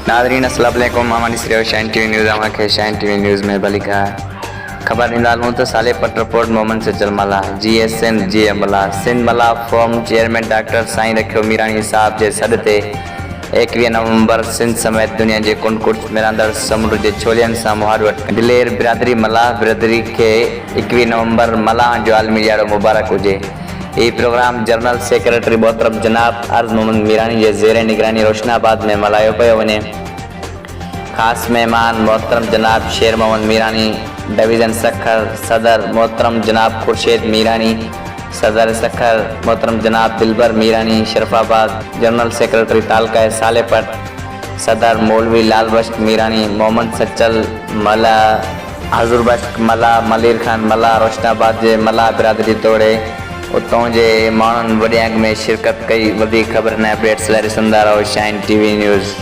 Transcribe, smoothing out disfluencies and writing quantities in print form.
नाज़रीन अस्सलाम वालेकुम। हमारी सिर्फ शाइन टीवी न्यूज़ के शाइन टीवी न्यूज़ में भली का खबर ॾींदालूं त साले पट रिपोर्ट मोहम्मद सचल मला GSN जी अमला सिंध मला फॉर्म चेयरमैन डॉक्टर साईं रखियो मीरानी साहब के सॾ ते 21 नवंबर सिंध समेत दुनिया के कुंड मिरांदड़ समुंड के छोलियन से मुहार वट दिलेर बिरादरी मला बिरादरी के 21 नवंबर मला जो आलमी ॾियारो मुबारक हुजे। ये प्रोग्राम जनरल सेक्रेटरी मोहतरम जनाब अर्ज मोहम्मद मीरानी के ज़ेर निगरानी रोशनाबाद में मल्हायो पियो वञे। खास मेहमान मोहतरम जनाब शेर मोहम्मद मीरानी, डिवीज़न सखर सदर मोहतरम जनाब खुर्शीद मीरानी, सदर सखर मोहतरम जनाब दिलबर मीरानी शरफाबाद, जनरल सेक्रेटरी तालका सालेपट सदर मौलवी लाल बख्श मीरानी, मोहम्मद सचल मला, हजूर बख्श मला, मलिर खान मला रोशनाबाद के मला बिरादरी तोड़े उतों के मानून वॾे अंग में शिरकत कई। वधी खबर ने अपडेट्स लाइ ॾिसंदा रहो शाइन टीवी न्यूज़।